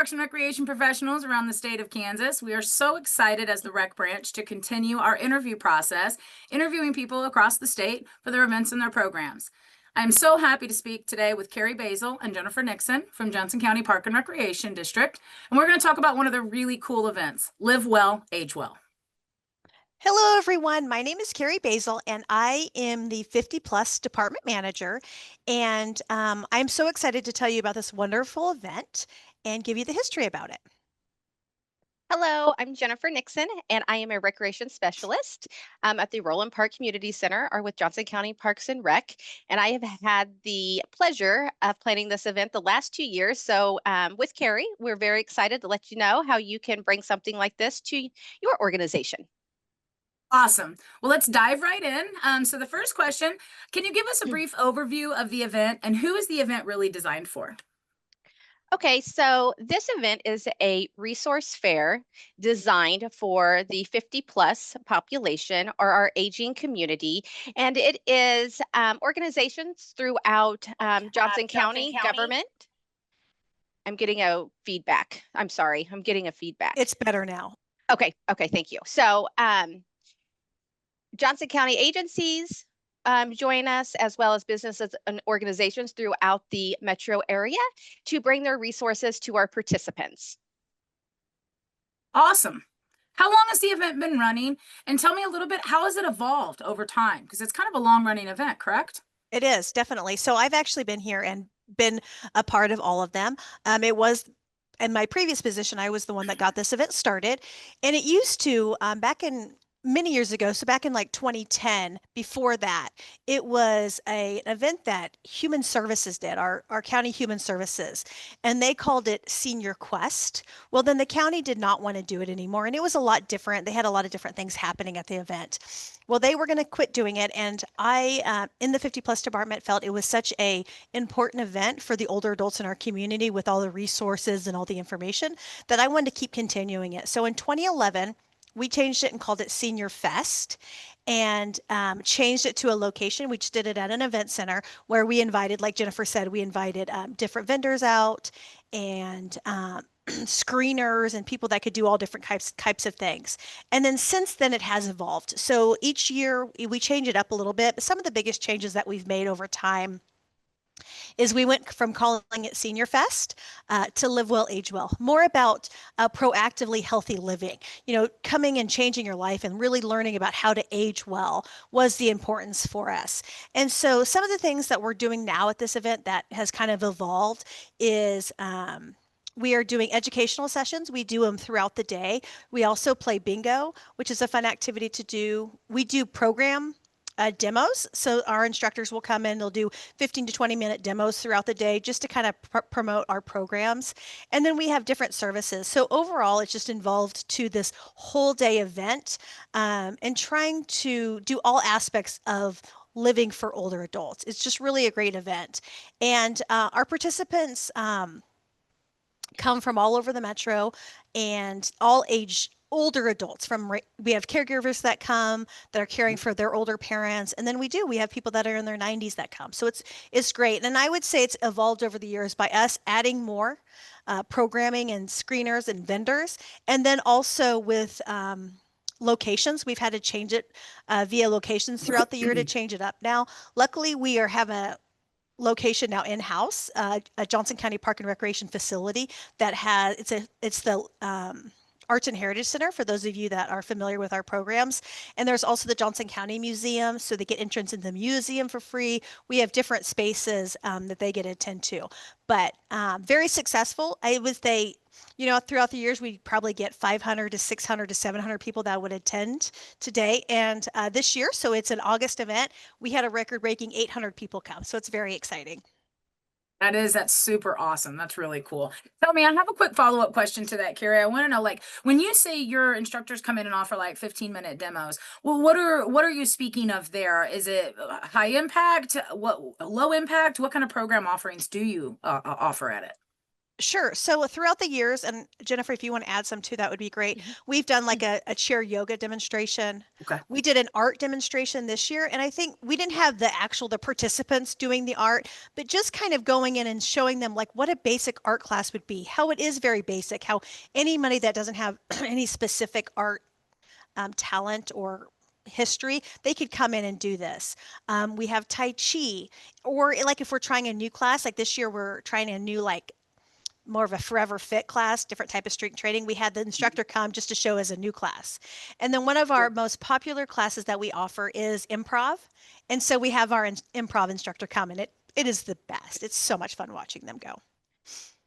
Parks and Recreation professionals around the state of Kansas. We are so excited as the Rec Branch to continue our interview process, interviewing people across the state for their events and their programs. I'm so happy to speak today with Kari Baesel and Jennifer Nixon from Johnson County Park and Recreation District. And we're going to talk about one of the really cool events, Live Well, Age Well. Hello, everyone. My name is Kari Baesel, and I am the 50 Plus Department Manager. And I'm so excited to tell you about this wonderful event and give you the history about it. Hello, I'm Jennifer Nixon, and I am a recreation specialist at the Roland Park Community Center or with Johnson County Parks and Rec. And I have had the pleasure of planning this event the last 2 years. So with Kari, we're very excited to let you know how you can bring something like this to your organization. Awesome. Well, let's dive right in. So the first question, can you give us a brief overview of the event and who is the event really designed for? Okay, so this event is a resource fair designed for the 50 plus population or our aging community. And it is organizations throughout Johnson County government. I'm getting a feedback. I'm sorry, I'm getting a feedback. It's better now. Okay, thank you. So Johnson County agencies join us, as well as businesses and organizations throughout the metro area to bring their resources to our participants. Awesome. How long has the event been running? And tell me a little bit, how has it evolved over time? Because it's kind of a long running event, correct? It is, definitely. So I've actually been here and been a part of all of them. It was in my previous position, I was the one that got this event started. And it used to, back in many years ago, so back in like 2010, before that, it was an event that Human Services did, our county Human Services, and they called it Senior Quest. Well, then the county did not want to do it anymore, and it was a lot different. They had a lot of different things happening at the event. Well, they were going to quit doing it, and I, in the 50 Plus department, felt it was such a important event for the older adults in our community with all the resources and all the information that I wanted to keep continuing it. So in 2011, we changed it and called it Senior Fest and changed it to a location. We just did it at an event center where we invited, like Jennifer said, we invited different vendors out and screeners and people that could do all different types of things. And then since then it has evolved. So each year we change it up a little bit, but some of the biggest changes that we've made over time is we went from calling it Senior Fest to Live Well, Age Well, more about proactively healthy living. You know, coming and changing your life and really learning about how to age well was the importance for us. And so some of the things that we're doing now at this event that has kind of evolved is we are doing educational sessions. We do them throughout the day. We also play bingo, which is a fun activity to do. We do program demos. So our instructors will come in, they'll do 15 to 20-minute demos throughout the day just to kind of promote our programs. And then we have different services. So overall, it's just involved to this whole day event and trying to do all aspects of living for older adults. It's just really a great event. And our participants come from all over the metro and all age older adults. We have caregivers that come that are caring for their older parents, and then we have people that are in their 90s that come. So it's great. And I would say it's evolved over the years by us adding more programming and screeners and vendors, and then also with locations. We've had to change it via locations throughout the year to change it up. Now, luckily, we have a location now in-house, a Johnson County Park and Recreation facility that has it's the Arts and Heritage Center, for those of you that are familiar with our programs. And there's also the Johnson County Museum, so they get entrance in the museum for free. We have different spaces that they get to attend to. But very successful. I would say, you know, throughout the years, we probably get 500 to 600 to 700 people that would attend today. And this year, so it's an August event, we had a record-breaking 800 people come. So it's very exciting. That's super awesome. That's really cool. Tell me, I have a quick follow-up question to that, Kari. I want to know, like, when you say your instructors come in and offer like 15-minute demos, well, what are you speaking of there? Is it high impact? What low impact? What kind of program offerings do you offer at it? Sure. So throughout the years, and Jennifer, if you want to add some too, that would be great. Mhm. We've done like a chair yoga demonstration. Okay. We did an art demonstration this year, and I think we didn't have the participants doing the art, but just kind of going in and showing them like what a basic art class would be, how it is very basic, how anybody that doesn't have any specific art talent or history, they could come in and do this. We have Tai Chi, or like if we're trying a new class, like this year we're trying a new like more of a forever fit class, different type of strength training. We had the instructor come just to show as a new class. And then one of our most popular classes that we offer is improv. And so we have our improv instructor come, and it is the best. It's so much fun watching them go.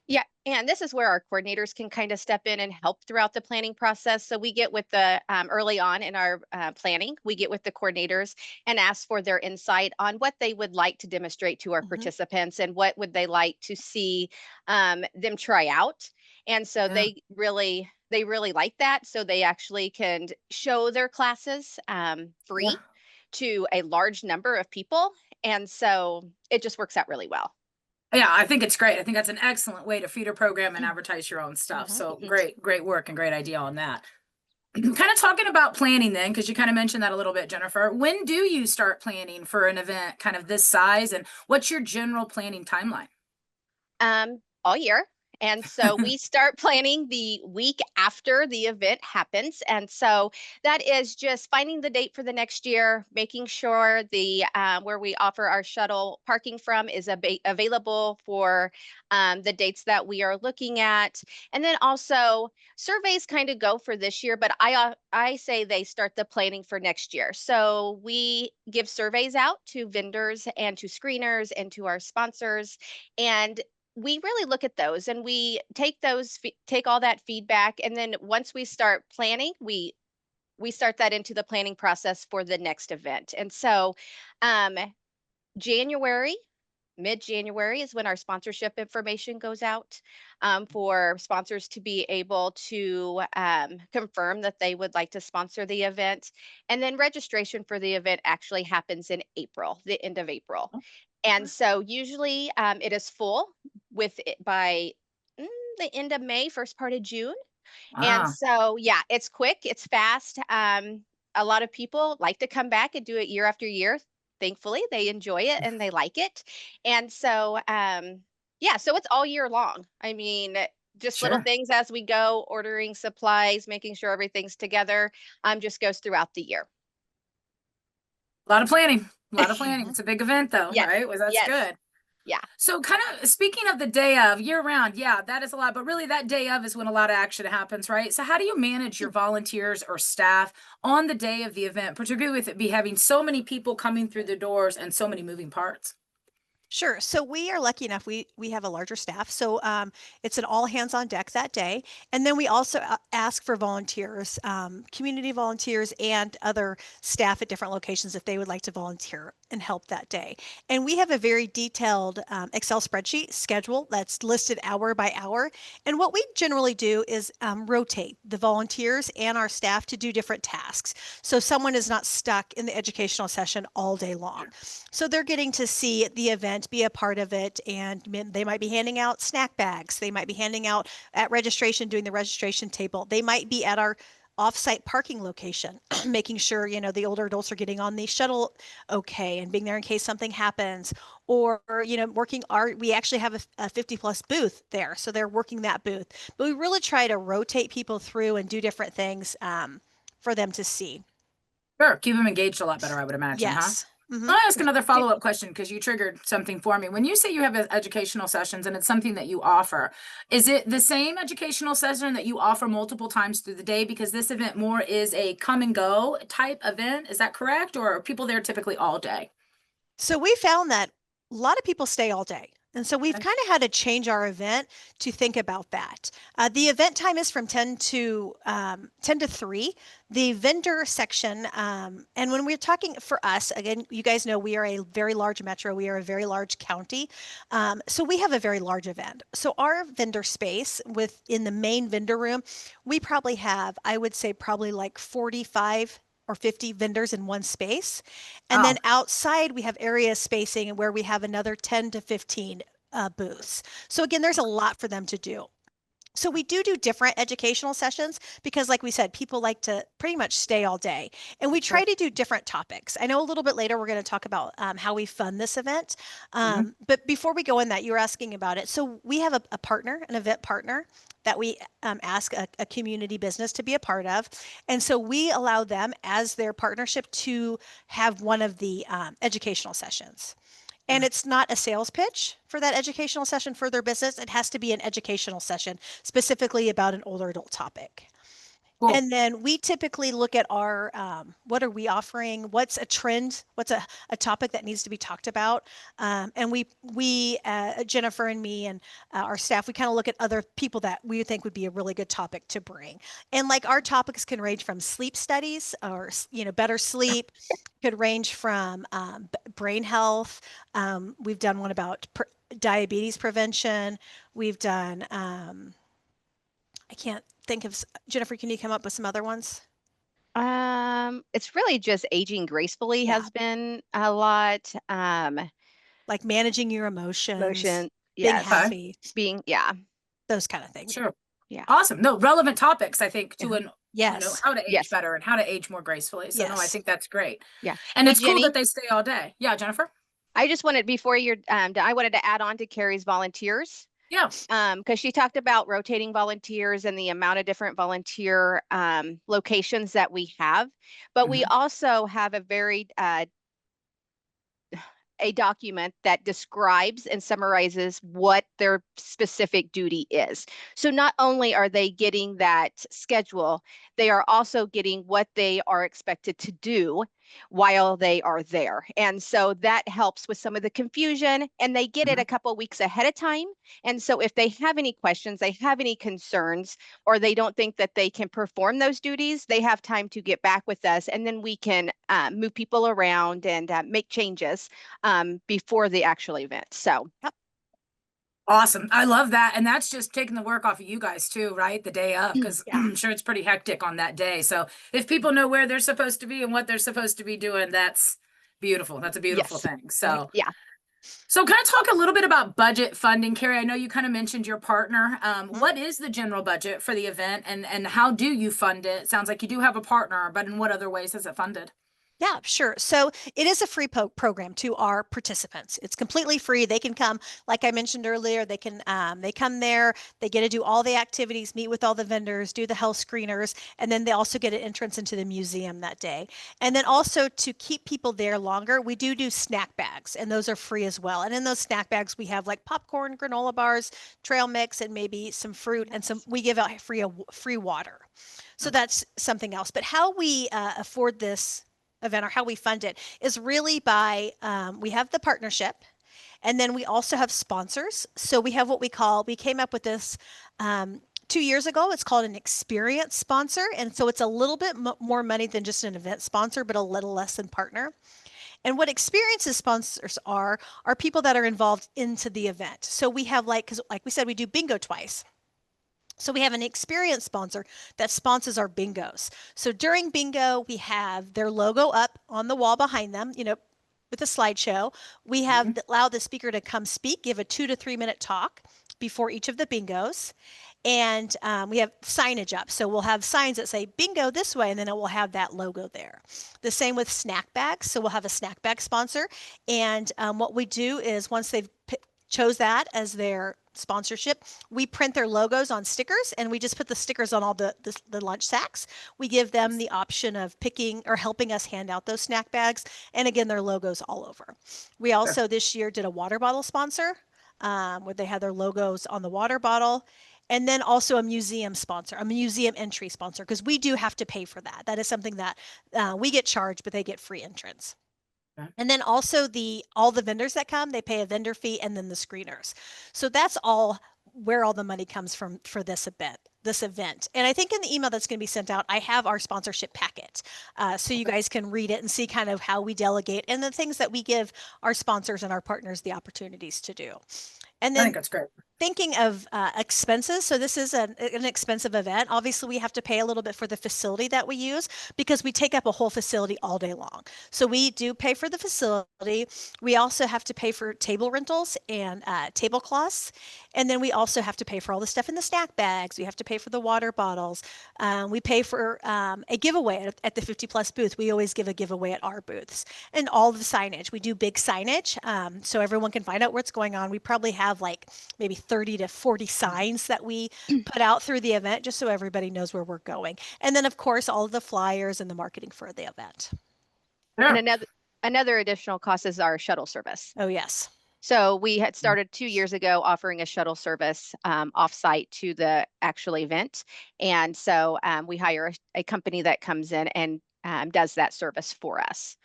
Yeah, and this is where our coordinators can kind of step in and help throughout the planning process. So we get with the early on in our planning, we get with the coordinators and ask for their insight on what they would like to demonstrate to our participants and what would they like to see them try out. And so Yeah. they really like that. So they actually can show their classes Yeah. free to a large number of people. And so it just works out really well. Yeah, I think it's great. I think that's an excellent way to feed a program and advertise your own stuff. Mhm. So great work and great idea on that. Kind of talking about planning then, because you kind of mentioned that a little bit, Jennifer. When do you start planning for an event kind of this size, and what's your general planning timeline? All year. And so we start planning the week after the event happens. And so that is just finding the date for the next year, making sure the where we offer our shuttle parking from is available for the dates that we are looking at. And then also surveys kind of go for this year, but I say they start the planning for next year. So we give surveys out to vendors and to screeners and to our sponsors, and we really look at those and we take take all that feedback, and then once we start planning, we start that into the planning process for the next event. And so um January, mid-January is when our sponsorship information goes out for sponsors to be able to confirm that they would like to sponsor the event. And then registration for the event actually happens in April, the end of April. And so usually it is full with it by mm, the end of May, first part of June. And Wow. so, yeah, it's quick, it's fast. A lot of people like to come back and do it year after year. Thankfully, they enjoy it and they like it. And so, yeah, so it's all year long. I mean, just little Sure. things as we go, ordering supplies, making sure everything's together, just goes throughout the year. A lot of planning. A lot of planning. It's a big event though, Yes, right? Well, that's yes, good. yeah. So kind of speaking of the day of year round, yeah, that is a lot, but really that day of is when a lot of action happens, right? So how do you manage your volunteers or staff on the day of the event, particularly with it be having so many people coming through the doors and so many moving parts? Sure. So we are lucky enough. We have a larger staff, so it's an all hands on deck that day, and then we also ask for volunteers, community volunteers, and other staff at different locations if they would like to volunteer and help that day. And we have a very detailed Excel spreadsheet schedule that's listed hour by hour. And what we generally do is rotate the volunteers and our staff to do different tasks, so someone is not stuck in the educational session all day long. So they're getting to see the event, be a part of it, and they might be handing out snack bags. They might be handing out at registration, doing the registration table. They might be at our off-site parking location, making sure, the older adults are getting on the shuttle okay and being there in case something happens. Or, we actually have a 50 plus booth there. So they're working that booth. But we really try to rotate people through and do different things for them to see. Sure, keep them engaged a lot better, I would imagine, huh? Yes. Hmm. I'll ask another follow-up question because you triggered something for me. When you say you have educational sessions and it's something that you offer, is it the same educational session that you offer multiple times through the day? Because this event more is a come and go type event. Is that correct? Or are people there typically all day? So we found that a lot of people stay all day. And so we've Okay. kind of had to change our event to think about that. The event time is from 10 to 3. The vendor section, and when we're talking for us, again, you guys know we are a very large metro. We are a very large county. So we have a very large event. So our vendor space within the main vendor room, we probably have, I would say probably like 45 or 50 vendors in one space. And Oh, then outside, we have area spacing where we have another 10 to 15 booths. So again, there's a lot for them to do. So we do different educational sessions because like we said, people like to pretty much stay all day, and we try to do different topics. I know a little bit later we're going to talk about how we fund this event. But before we go in that, you were asking about it. So we have a partner, an event partner that we ask a community business to be a part of. And so we allow them as their partnership to have one of the educational sessions. And it's not a sales pitch for that educational session for their business. It has to be an educational session specifically about an older adult topic. Cool. And then we typically look at our, what are we offering? What's a trend? What's a topic that needs to be talked about? And we Jennifer and me and our staff, we kind of look at other people that we think would be a really good topic to bring. And like our topics can range from sleep studies or, better sleep, could range from brain health. We've done one about diabetes prevention. We've done, I can't think of, Jennifer, can you come up with some other ones? It's really just aging gracefully Yeah. has been a lot. Like managing your emotions, Motion, being yes, happy, yeah, those kind of things. Sure. yeah, Awesome. No, relevant topics, I think, to an Yes. how to age yes, better and how to age more gracefully. So no, I Yes. think that's great. yeah. And Hey, it's cool Jenny, that they stay all day. Yeah, Jennifer? I just wanted before you're I wanted to add on to Kari's volunteers. Yeah. Because she talked about rotating volunteers and the amount of different volunteer locations that we have, but we also have a document that describes and summarizes what their specific duty is. So not only are they getting that schedule, they are also getting what they are expected to do while they are there. And so that helps with some of the confusion, and they get it a couple of weeks ahead of time. And so if they have any questions, they have any concerns, or they don't think that they can perform those duties, they have time to get back with us, and then we can move people around and make changes before the actual event. So Awesome. I love that. And that's just taking the work off of you guys too, right? The day of, because Yeah. I'm sure it's pretty hectic on that day. So if people know where they're supposed to be and what they're supposed to be doing, that's beautiful. That's a beautiful yes, thing. So yeah. so can I talk a little bit about budget funding, Kari? I know you kind of mentioned your partner. What is the general budget for the event, and how do you fund it? Sounds like you do have a partner, but in what other ways is it funded? Yeah, sure. So it is a free program to our participants. It's completely free. They can come, like I mentioned earlier, they come there, they get to do all the activities, meet with all the vendors, do the health screeners, and then they also get an entrance into the museum that day. And then also to keep people there longer, we do snack bags, and those are free as well. And in those snack bags, we have like popcorn, granola bars, trail mix, and maybe some fruit, and we give out free water. So that's something else. But how we afford this event or how we fund it is really by we have the partnership, and then we also have sponsors. So we have what we came up with this 2 years ago. It's called an experience sponsor, and so it's a little bit more money than just an event sponsor, but a little less than partner. And what experiences sponsors are people that are involved into the event. So we have because like we said, we do bingo twice. So we have an experience sponsor that sponsors our bingos. So during bingo, we have their logo up on the wall behind them, with a slideshow. We have allowed the speaker to come speak, give a 2 to 3 minute talk before each of the bingos. And we have signage up. So we'll have signs that say bingo this way, and then it will have that logo there. The same with snack bags. So we'll have a snack bag sponsor. And what we do is once they've chose that as their sponsorship, we print their logos on stickers, and we just put the stickers on all the lunch sacks. We give them the option of picking or helping us hand out those snack bags, and again, their logos all over. We also this year did a water bottle sponsor, where they had their logos on the water bottle. And then also a museum sponsor, a museum entry sponsor, because we do have to pay for that. That is something that we get charged, but they get free entrance. And then also all the vendors that come, they pay a vendor fee, and then the screeners. So that's all where all the money comes from for this event. And I think in the email that's going to be sent out, I have our sponsorship packet. So you guys can read it and see kind of how we delegate and the things that we give our sponsors and our partners the opportunities to do. And I then think that's great. thinking of expenses, so this is an expensive event. Obviously, we have to pay a little bit for the facility that we use because we take up a whole facility all day long. So we do pay for the facility. We also have to pay for table rentals and tablecloths. And then we also have to pay for all the stuff in the snack bags. We have to pay for the water bottles. We pay for a giveaway at the 50 plus booth. We always give a giveaway at our booths, and all the signage. We do big signage so everyone can find out what's going on. We probably have like maybe 30 to 40 signs that we put out through the event just so everybody knows where we're going. And then, of course, all of the flyers and the marketing for the event. And Sure. another additional cost is our shuttle service. Oh, yes. So we had started 2 years ago offering a shuttle service offsite to the actual event. And so we hire a company that comes in and does that service for us.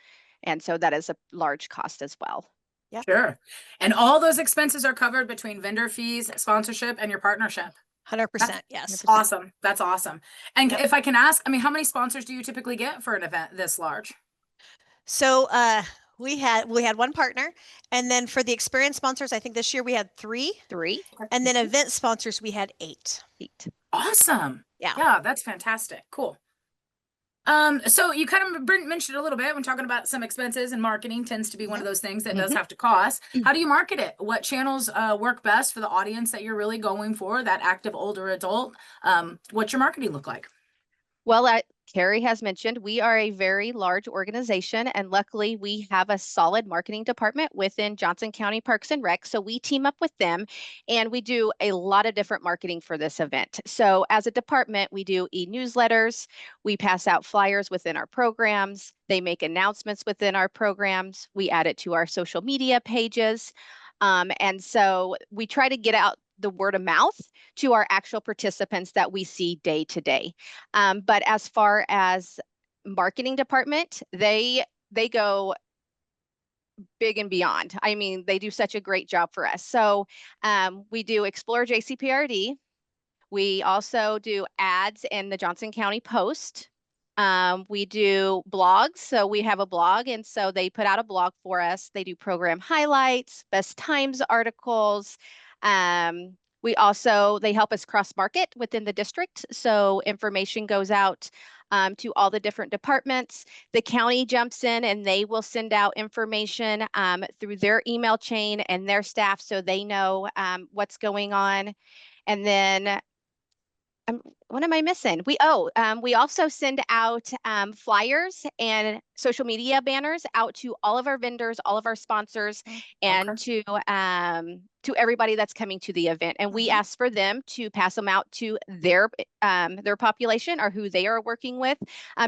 And so that is a large cost as well. Yep. Sure. And all those expenses are covered between vendor fees, sponsorship, and your partnership. 100%. Yes. That's awesome. That's awesome. And Yep. if I can ask, I mean, how many sponsors do you typically get for an event this large? So we had one partner, and then for the experience sponsors, I think this year we had 3, and then event sponsors we had 8. Awesome. Yeah. Yeah, that's fantastic. Cool. So you kind of mentioned a little bit when talking about some expenses, and marketing tends to be one of those things that does have to cost. How do you market it? What channels work best for the audience that you're really going for, that active older adult? What's your marketing look like? Well, Kari has mentioned, we are a very large organization, and luckily we have a solid marketing department within Johnson County Parks and Rec. So we team up with them and we do a lot of different marketing for this event. So as a department, we do e-newsletters, we pass out flyers within our programs, they make announcements within our programs, we add it to our social media pages. And so we try to get out the word of mouth to our actual participants that we see day to day. But as far as marketing department, they go big and beyond. I mean, they do such a great job for us. So we do Explore JCPRD. We also do ads in the Johnson County Post. We do blogs. So we have a blog, and so they put out a blog for us. They do program highlights, best times articles. They help us cross market within the district. So information goes out to all the different departments. The county jumps in and they will send out information through their email chain and their staff so they know what's going on. And then what am I missing? We also send out flyers and social media banners out to all of our vendors, all of our sponsors, and to everybody that's coming to the event. And we ask for them to pass them out to their population or who they are working with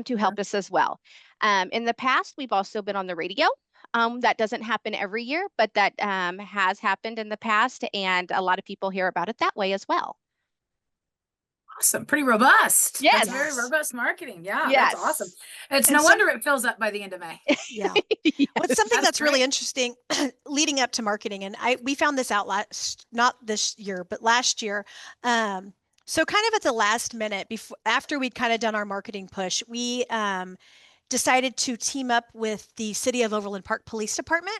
to help us as well. In the past, we've also been on the radio. That doesn't happen every year, but that has happened in the past, and a lot of people hear about it that way as well. Awesome. Pretty robust. Yes. That's very robust marketing. Yeah, Yes. that's awesome. It's no wonder it fills up by the end of May. Yeah. Yes. What's something that's really great. interesting leading up to marketing, and we found this out not this year, but last year. So kind of at the last minute, after we'd kind of done our marketing push, we decided to team up with the City of Overland Park Police Department,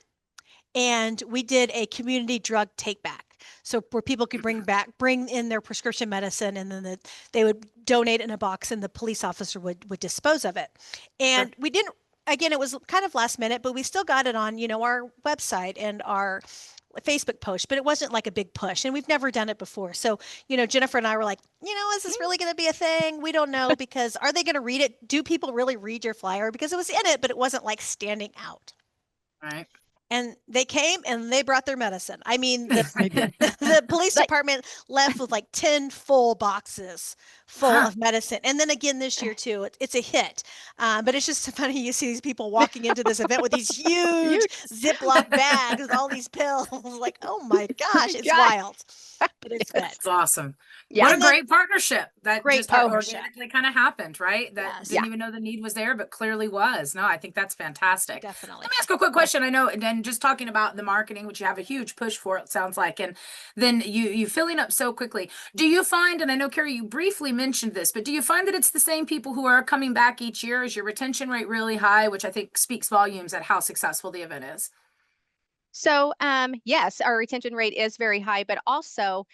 and we did a community drug take back. So where people could bring in their prescription medicine, and then they would donate in a box, and the police officer would dispose of it. And we didn't. Again, it was kind of last minute, but we still got it on our website and our Facebook post, but it wasn't like a big push, and we've never done it before. So Jennifer and I were like, is this really going to be a thing? We don't know, because are they going to read it? Do people really read your flyer? Because it was in it, but it wasn't like standing out. Right. And they came and they brought their medicine. I mean, the police department left with like 10 full boxes full of medicine. And then again this year too, it's a hit. But it's just funny, you see these people walking into this event with these huge Ziploc bags with all these pills. Like, oh my gosh, it's wild. But it's good. It's awesome. Yeah. What a great partnership. That Great just partnership. organically kind of happened, right? That Yes. didn't even know the need was there, but clearly was. No, I think that's fantastic. Definitely. Let me ask a quick question. I know, and then just talking about the marketing, which you have a huge push for, it sounds like, and then you filling up so quickly. Do you find, and I know, Kari, you briefly mentioned this, but do you find that it's the same people who are coming back each year? Is your retention rate really high, which I think speaks volumes at how successful the event is? So, yes, our retention rate is very high, but also,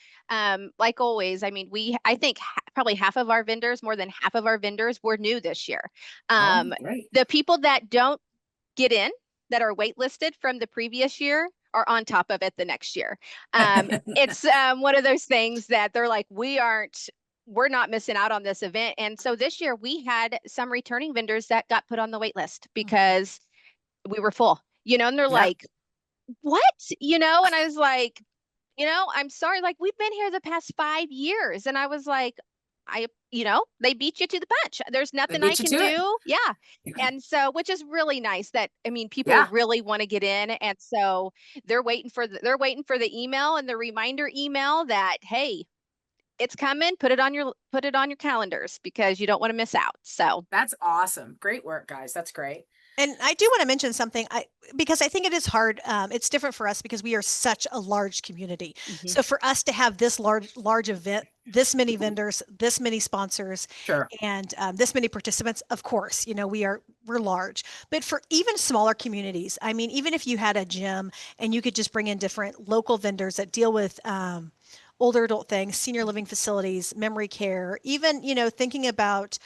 like always, I mean, I think probably half of our vendors, more than half of our vendors were new this year. Oh, great. The people that don't get in, that are waitlisted from the previous year, are on top of it the next year. It's one of those things that they're like, we're not missing out on this event. And so this year we had some returning vendors that got put on the wait list because we were full, and they're Yeah. like, what? And I was like, I'm sorry, like we've been here the past 5 years. And I was like, they beat you to the punch. There's They nothing I beat you can to it. do. Yeah. And so, which is really nice that, I mean, people Yeah. really want to get in. And so they're waiting for the email and the reminder email that, hey, it's coming, put it on your calendars because you don't want to miss out. So That's awesome. Great work, guys. That's great. And I do want to mention something because I think it is hard. It's different for us because we are such a large community. mhm. So for us to have this large event, this many vendors, this many sponsors, Sure. and this many participants, of course, we're large. But for even smaller communities, I mean, even if you had a gym and you could just bring in different local vendors that deal with older adult things, senior living facilities, memory care, even, thinking about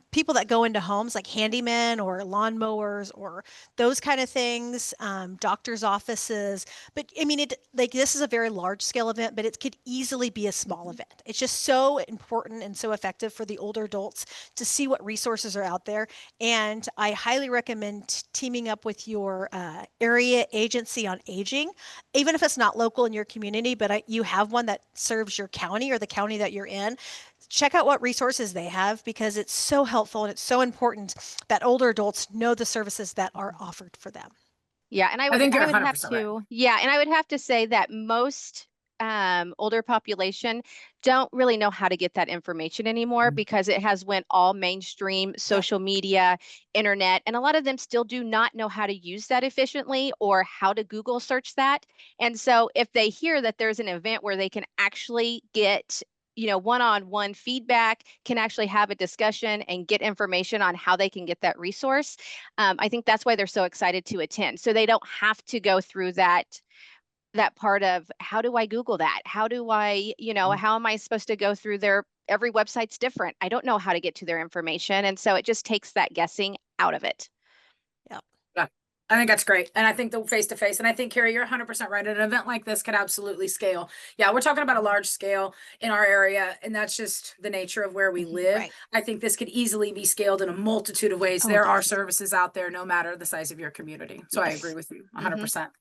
people that go into homes like handymen or lawnmowers or those kind of things, doctors' offices. But I mean, this is a very large scale event, but it could easily be a small event. It's just so important and so effective for the older adults to see what resources are out there. And I highly recommend teaming up with your area agency on aging, even if it's not local in your community, but you have one that serves your county or the county that you're in. Check out what resources they have because it's so helpful and it's so important that older adults know the services that are offered for them. Yeah, and I think you're I would have 100% right. to, yeah, and I would have to say that most older population don't really know how to get that information anymore Mhm. because it has went all mainstream, Yep. social media, internet, and a lot of them still do not know how to use that efficiently or how to Google search that. And so if they hear that there's an event where they can actually get one-on-one feedback, can actually have a discussion and get information on how they can get that resource. I think that's why they're so excited to attend. So they don't have to go through that part of how do I Google that? How do I, how am I supposed to go through every website's different. I don't know how to get to their information. And so it just takes that guessing out of it. Yep. Yeah. I think that's great. And I think the face to face, and I think, Kari, you're 100% right. An event like this could absolutely scale. Yeah, we're talking about a large scale in our area, and that's just the nature of where we live. Right. I think this could easily be scaled in a multitude of ways. Oh, There are yes. services out there no matter the size of your community. So I agree Yes. with you Mhm. 100%.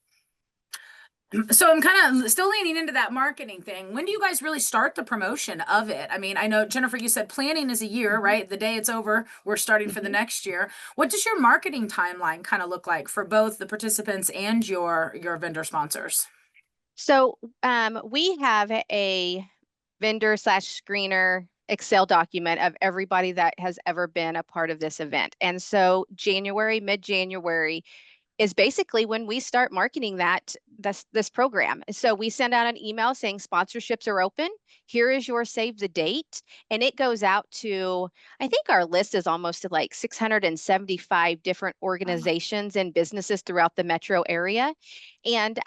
So I'm kind of still leaning into that marketing thing. When do you guys really start the promotion of it? I mean, I know Jennifer, you said planning is a year, Mhm. right? The day it's over, we're starting for the Mhm. next year. What does your marketing timeline kind of look like for both the participants and your vendor sponsors? So we have a vendor slash screener Excel document of everybody that has ever been a part of this event. And so mid-January, is basically when we start marketing this program. So we send out an email saying sponsorships are open. Here is your save the date. And it goes out to, I think our list is almost to like 675 different organizations and businesses throughout the metro area. And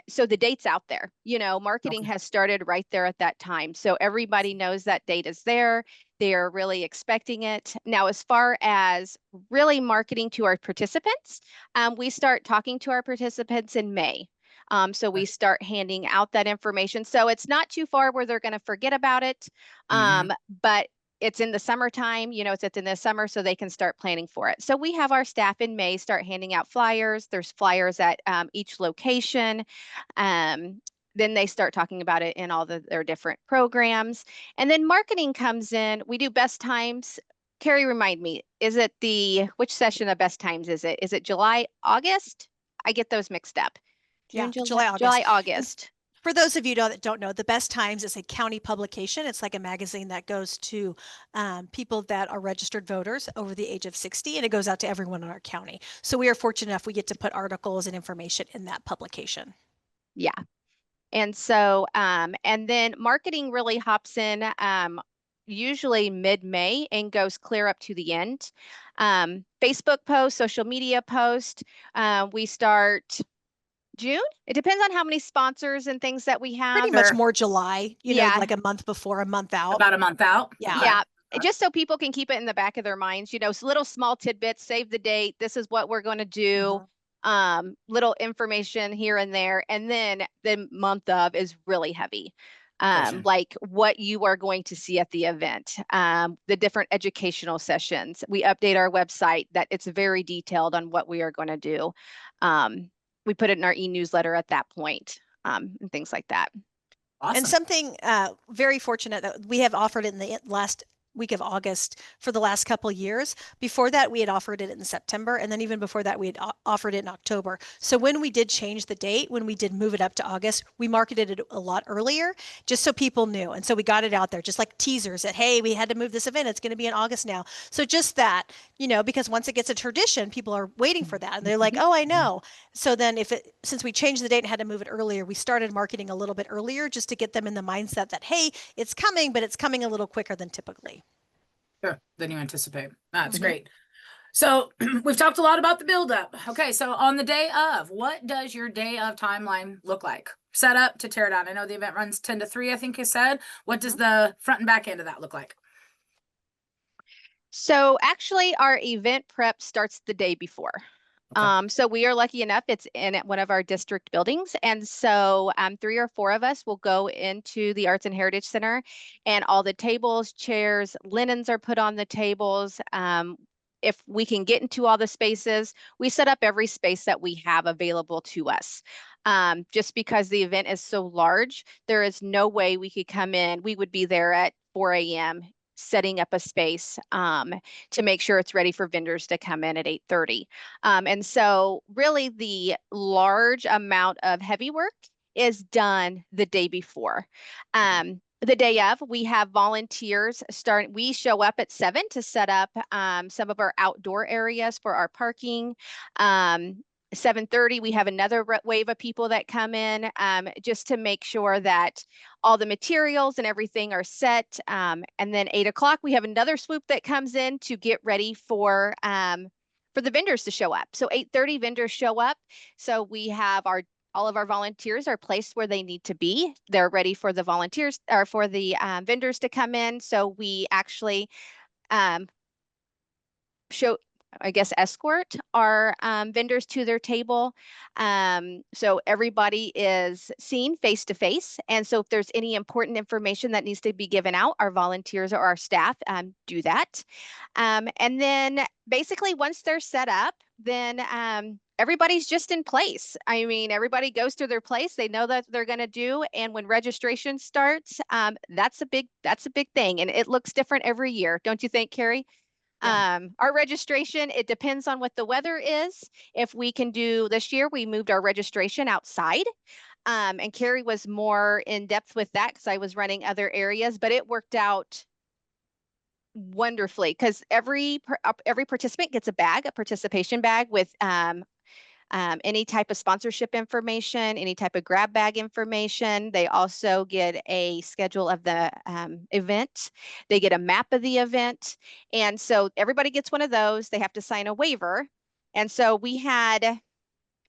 so the date's out there. Marketing Okay. has started right there at that time. So everybody knows that date is there. They are really expecting it. Now, as far as really marketing to our participants, we start talking to our participants in May. So we start handing out that information. So it's not too far where they're going to forget about it. Mhm. But it's in the summertime, it's in the summer, so they can start planning for it. So we have our staff in May start handing out flyers. There's flyers at each location. Um, then they start talking about it in all their different programs. And then marketing comes in. We do best times. Kari, remind me, which session of best times is it? Is it July, August? I get those mixed up. Yeah, June, July, July, August. And August. for those of you that don't know, the Best Times is a county publication. It's like a magazine that goes to people that are registered voters over the age of 60, and it goes out to everyone in our county. So we are fortunate enough we get to put articles and information in that publication. Yeah. And so, and then marketing really hops in usually mid-May and goes clear up to the end. Facebook posts, social media posts, we start June. It depends on how many sponsors and things that we have. Pretty much Sure. more July, you know, Yeah. like a month before, a month out. About a month out? Yeah. Okay. Yeah. Just so people can keep it in the back of their minds, little small tidbits, save the date. This is what we're going to do. Little information here and there. And then the month of is really heavy. Gotcha. Like what you are going to see at the event, the different educational sessions. We update our website that it's very detailed on what we are going to do. We put it in our e-newsletter at that point, and things like that. Awesome. And something very fortunate that we have offered it in the last week of August for the last couple of years. Before that, we had offered it in September. And then even before that, we had offered it in October. So when we did change the date, when we did move it up to August, we marketed it a lot earlier, just so people knew. And so we got it out there, just like teasers that, hey, we had to move this event. It's going to be in August now. So just that, because once it gets a tradition, people are waiting for that. And they're like, oh, I know. So then since we changed the date and had to move it earlier, we started marketing a little bit earlier just to get them in the mindset that, hey, it's coming, but it's coming a little quicker than typically. Sure. Than you anticipate. That's great. So we've talked a lot about the buildup. Okay. So on the day of, what does your day of timeline look like? Set up to tear down. I know the event runs 10 to 3, I think you said. What does the front and back end of that look like? So actually our event prep starts the day before. Okay. So we are lucky enough, it's in at one of our district buildings. And so 3 or 4 of us will go into the Arts and Heritage Center, and all the tables, chairs, linens are put on the tables. If we can get into all the spaces, we set up every space that we have available to us. Just because the event is so large, there is no way we could come in. We would be there at 4 a.m. setting up a space to make sure it's ready for vendors to come in at 8:30. And so really the large amount of heavy work is done the day before. The day of, we have volunteers start. We show up at 7 to set up some of our outdoor areas for our parking. 7:30, we have another wave of people that come in just to make sure that all the materials and everything are set. And then 8 o'clock, we have another swoop that comes in to get ready for the vendors to show up. So 8:30 vendors show up. So we have all of our volunteers are placed where they need to be. They're ready for the volunteers or for the vendors to come in. So we actually escort our vendors to their table. So everybody is seen face to face. And so if there's any important information that needs to be given out, our volunteers or our staff do that. And then basically once they're set up, then everybody's just in place. I mean, everybody goes to their place. They know that they're going to do. And when registration starts, that's a big thing. And it looks different every year. Don't you think, Kari? Yeah. Our registration, it depends on what the weather is. If we can do this year, we moved our registration outside. And Kari was more in depth with that because I was running other areas, but it worked out wonderfully because every participant gets a participation bag with any type of sponsorship information, any type of grab bag information. They also get a schedule of the event. They get a map of the event. And so everybody gets one of those. They have to sign a waiver. And so we had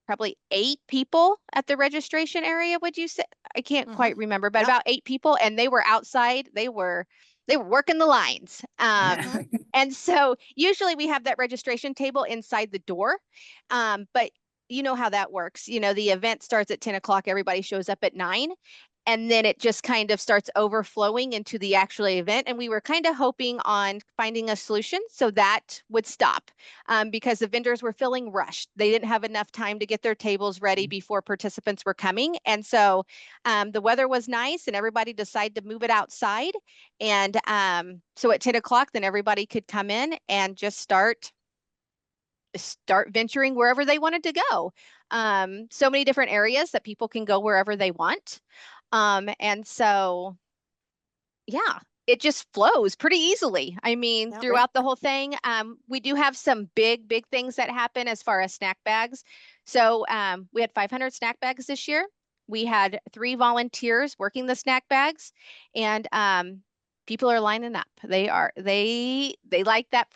probably 8 people at the registration area, would you say? I can't quite remember, but about 8 people, and they were outside. They were working the lines. And so usually we have that registration table inside the door. But you know how that works. The event starts at 10 o'clock, everybody shows up at 9. And then it just kind of starts overflowing into the actual event. And we were kind of hoping on finding a solution so that would stop because the vendors were feeling rushed. They didn't have enough time to get their tables ready before participants were coming. And so the weather was nice and everybody decided to move it outside. And so at 10 o'clock, then everybody could come in and just start venturing wherever they wanted to go. So many different areas that people can go wherever they want. And so, yeah, it just flows pretty easily. I mean, throughout the whole thing, we do have some big things that happen as far as snack bags. So we had 500 snack bags this year. We had 3 volunteers working the snack bags, and people are lining up. They like that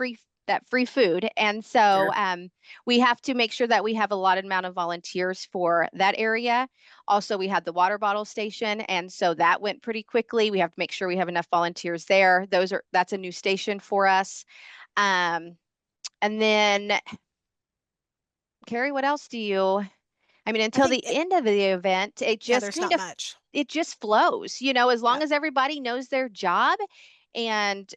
that free food. And so Sure. we have to make sure that we have a lot amount of volunteers for that area. Also, we had the water bottle station, and so that went pretty quickly. We have to make sure we have enough volunteers there. That's a new station for us. And then, Kari, what else do you? I mean, I until think the end of the event, it yeah, just there's kind not of much. it just flows, as long Yep. as everybody knows their job and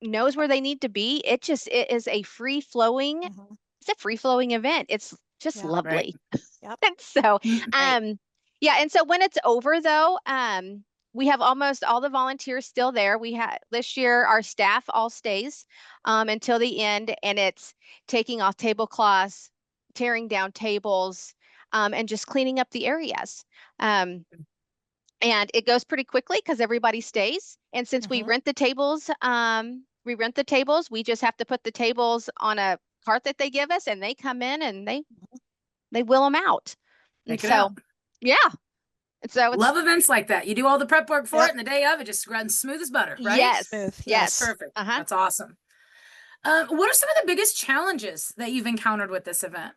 knows where they need to be. It is a free flowing, Mhm. it's a free flowing event. It's just Yep. Right. lovely. Yep. And so, Right. yeah, and so when it's over though, we have almost all the volunteers still there. We had this year, our staff all stays until the end, and it's taking off tablecloths, tearing down tables, and just cleaning up the areas. Um, and it goes pretty quickly because everybody stays. And since Mhm. we rent the tables, we just have to put the tables on a cart that they give us, and they come in and they wheel them out. And Take it out. so, yeah. And so it's Love events like that. You do all the prep work for it, Yep. and the day of it just runs smooth as butter, right? yes, Smooth. yes. Yes. Perfect. Uh-huh. That's awesome. What are some of the biggest challenges that you've encountered with this event?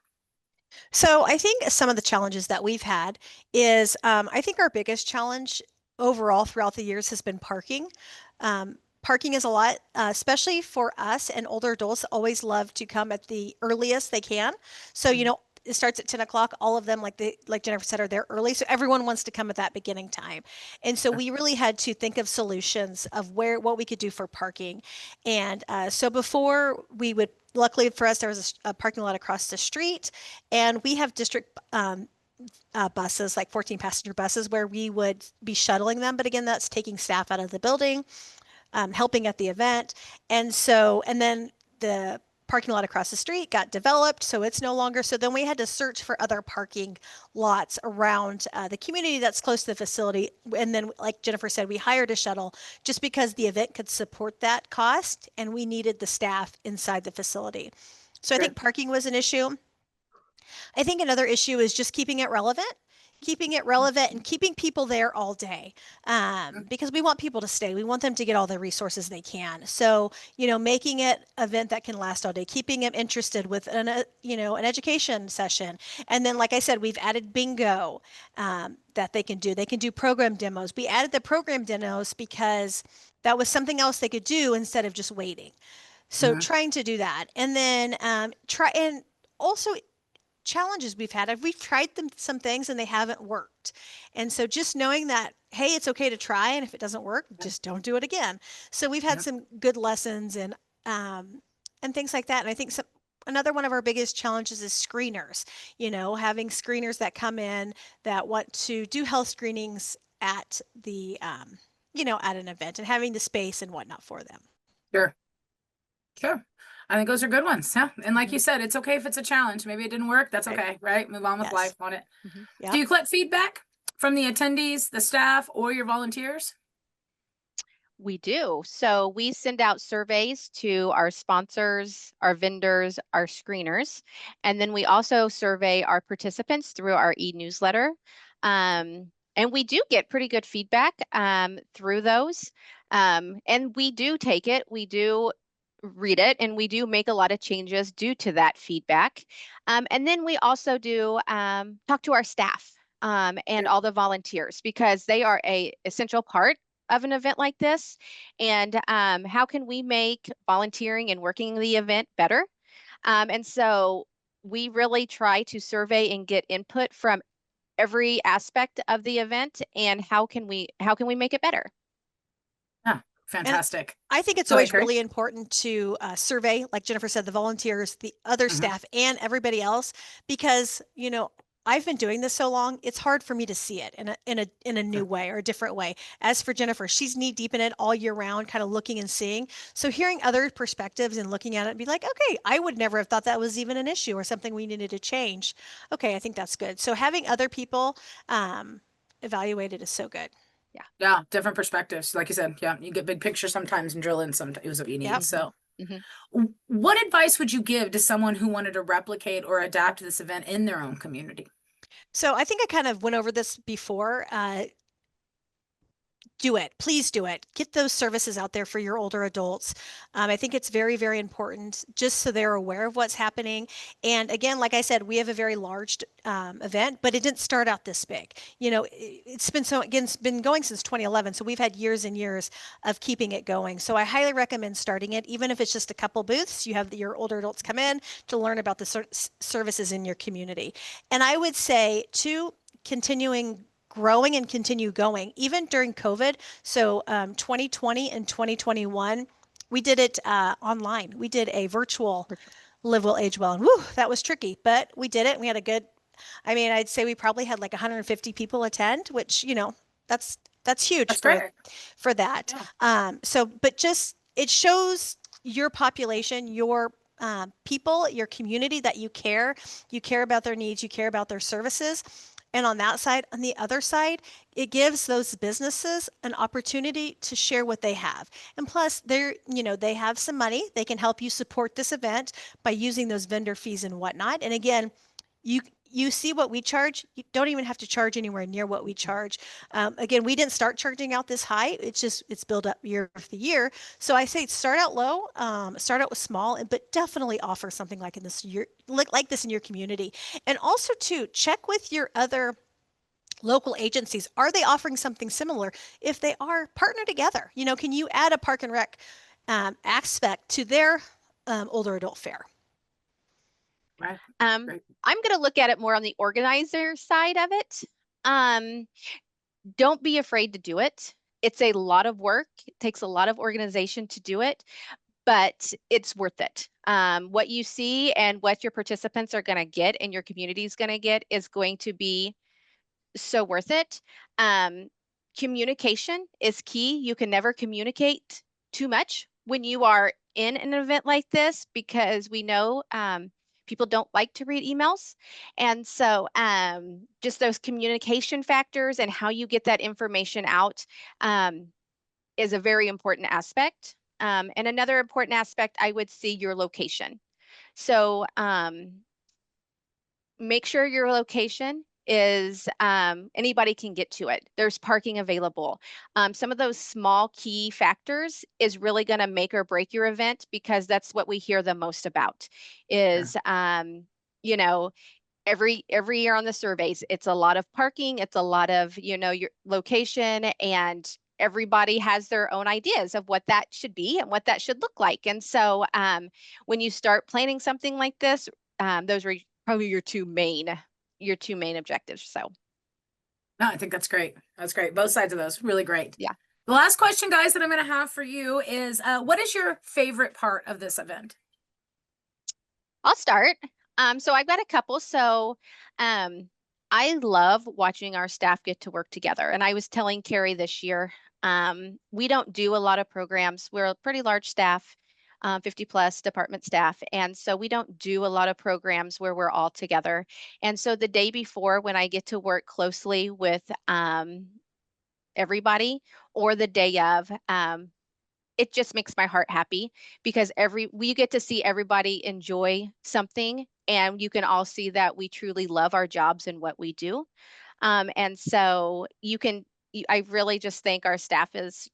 So I think some of the challenges that we've had is I think our biggest challenge overall throughout the years has been parking. Parking is a lot, especially for us, and older adults always love to come at the earliest they can. So, Mhm. it starts at 10 o'clock. All of them, like Jennifer said, are there early. So everyone wants to come at that beginning time. And so we really had to think of solutions of what we could do for parking. And so before we would, luckily for us, there was a parking lot across the street, and we have district buses, like 14 passenger buses, where we would be shuttling them. But again, that's taking staff out of the building, helping at the event. And then the parking lot across the street got developed, so it's no longer. So then we had to search for other parking lots around the community that's close to the facility. And then, like Jennifer said, we hired a shuttle just because the event could support that cost, and we needed the staff inside the facility. So I Sure. think parking was an issue. I think another issue is just keeping it relevant and keeping people there all day, because we want people to stay. We want them to get all the resources they can. So, making it an event that can last all day, keeping them interested with an education session. And then, like I said, we've added bingo that they can do. They can do program demos. We added the program demos because that was something else they could do instead of just waiting. So Mhm. trying to do that. And then try and also challenges we've tried some things and they haven't worked. And so just knowing that, hey, it's okay to try, and if it doesn't work, just don't do it again. So we've had Yep. some good lessons and things like that. And I think another one of our biggest challenges is screeners, having screeners that come in that want to do health screenings at the at an event, and having the space and whatnot for them. Sure. Sure. I think those are good ones. Yeah. And like Mhm. you said, it's okay if it's a challenge. Maybe it didn't work. That's Right. okay, right? Move on with Yes. life on it. Yeah. Do you collect feedback from the attendees, the staff, or your volunteers? We do. So we send out surveys to our sponsors, our vendors, our screeners, and then we also survey our participants through our e-newsletter. And we do get pretty good feedback through those. And we do take it, we do read it, and we do make a lot of changes due to that feedback. And then we also do talk to our staff and Sure. all the volunteers, because they are a essential part of an event like this. And how can we make volunteering and working the event better? And so we really try to survey and get input from every aspect of the event, and how can we make it better? Yeah. And Fantastic. I think it's Go ahead, always Kari. really important to survey, like Jennifer said, the volunteers, the other Mhm. staff, and everybody else, because I've been doing this so long, it's hard for me to see it in a new way or a different way. As for Jennifer, she's knee deep in it all year round, kind of looking and seeing. So hearing other perspectives and looking at it and be like, okay, I would never have thought that was even an issue or something we needed to change. Okay, I think that's good. So having other people evaluate it is so good. Yeah. Different perspectives. Like you said, yeah. You get big picture sometimes and drill in sometimes is what you need. Yep. So, Mhm. what advice would you give to someone who wanted to replicate or adapt this event in their own community? So I think I kind of went over this before. do it. Please do it. Get those services out there for your older adults. I think it's very, very important just so they're aware of what's happening. And again, like I said, we have a very large event, but it didn't start out this big. You know, it's been it's been going since 2011. So we've had years and years of keeping it going. So I highly recommend starting it, even if it's just a couple booths. You have your older adults come in to learn about the services in your community. And I would say too, continuing growing and continue going even during COVID. So 2020 and 2021, we did it online. We did a virtual Live Well, Age Well, and woo, that was tricky, but we did it. And we had a good, I mean, I'd say we probably had like 150 people attend, which, you know, that's huge That's great. for that. Yeah. So, but just, it shows your population, your people, your community that you care about their needs, you care about their services. And on that side, on the other side, it gives those businesses an opportunity to share what they have. And plus, they're, you know, they have some money. They can help you support this event by using those vendor fees and whatnot. And again, you see what we charge. You don't even have to charge anywhere near what we charge. Again, we didn't start charging out this high. It's built up year after year. So I say start out low, start out with small, but definitely offer something like like this in your community. And also too, check with your other local agencies. Are they offering something similar? If they are, partner together. You know, can you add a park and rec aspect to their older adult fair? Right. I'm Great. going to look at it more on the organizer side of it. Don't be afraid to do it. It's a lot of work. It takes a lot of organization to do it, but it's worth it. What you see and what your participants are going to get and your community is going to get is going to be so worth it. Communication is key. You can never communicate too much when you are in an event like this, because we know people don't like to read emails. And so just those communication factors and how you get that information out is a very important aspect. And another important aspect, I would see your location. So make sure your location is anybody can get to it. There's parking available. Some of those small key factors is really going to make or break your event, because that's what we hear the most about is, you know, every year on the surveys, it's a lot of parking. It's a lot of, you know, your location, and everybody has their own ideas of what that should be and what that should look like. And so when you start planning something like this, those are probably your two main objectives. So No, I think that's great. That's great. Both sides of those, really great. yeah. The last question, guys, that I'm going to have for you is, what is your favorite part of this event? I'll start. So I've got a couple. So I love watching our staff get to work together. And I was telling Kari this year, we don't do a lot of programs. We're a pretty large staff, 50 plus department staff. And so we don't do a lot of programs where we're all together. And so the day before, when I get to work closely with everybody, or the day of, it just makes my heart happy, because we get to see everybody enjoy something, and you can all see that we truly love our jobs and what we do. And so I really just think our staff is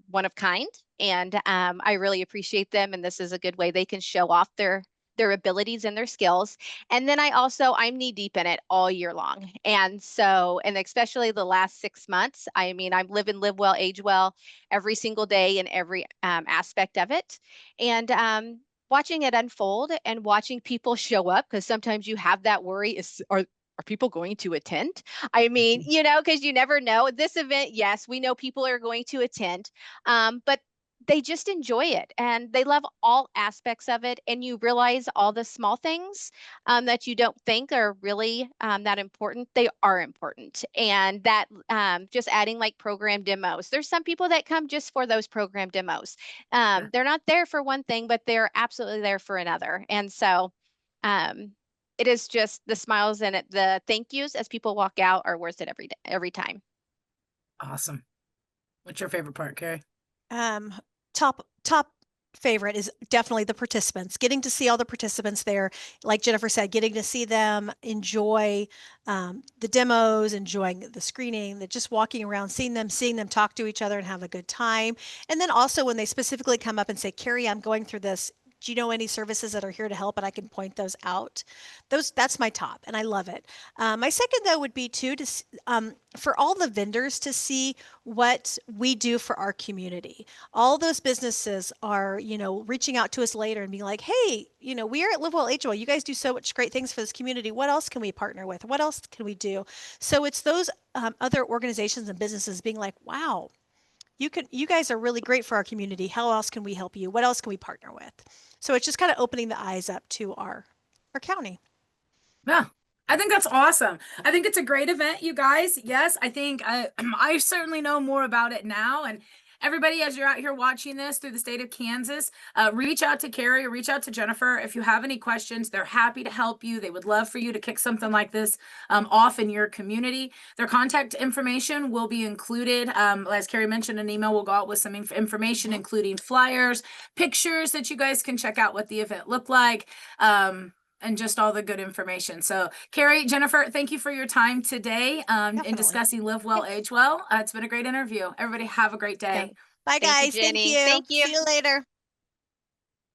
one of kind, and I really appreciate them. And this is a good way they can show off their abilities and their skills. And then I'm knee deep in it all year long. And so, and especially the last 6 months, I mean, I'm living Live Well, Age Well every single day in every aspect of it. And watching it unfold and watching people show up, because sometimes you have that worry, are people going to attend? I mean, you know, because you never know. This event, yes, we know people are going to attend, but they just enjoy it and they love all aspects of it. And you realize all the small things that you don't think are really that important. They are important. And that just adding like program demos. There's some people that come just for those program demos. They're not there for one thing, but they're absolutely there for another. And so it is just the smiles and the thank yous as people walk out are worth it every time. Awesome. What's your favorite part, Kari? Top favorite is definitely the participants, getting to see all the participants there. Like Jennifer said, getting to see them enjoy the demos, enjoying the screening, that just walking around, seeing them talk to each other and have a good time. And then also when they specifically come up and say, Kari, I'm going through this. Do you know any services that are here to help? And I can point those out. That's my top, and I love it. My second though would be too to for all the vendors to see what we do for our community. All those businesses are, reaching out to us later and being like, hey, we are at Live Well Age Well. You guys do so much great things for this community. What else can we partner with? What else can we do? So it's those other organizations and businesses being like, wow, you guys are really great for our community. How else can we help you? What else can we partner with? So it's just kind of opening the eyes up to our county. Yeah, I think that's awesome. I think it's a great event, you guys. Yes, I think I certainly know more about it now. And everybody, as you're out here watching this through the state of Kansas, reach out to Kari or reach out to Jennifer. If you have any questions, they're happy to help you. They would love for you to kick something like this off in your community. Their contact information will be included. As Kari mentioned, an email will go out with some information, including flyers, pictures that you guys can check out what the event looked like. And just all the good information. So Kari, Jennifer, thank you for your time today in discussing Live Well, Age Well. It's been a great interview. Everybody have a great day. Bye Thank you, guys. Thank Jenny. you. Thank you. See you later.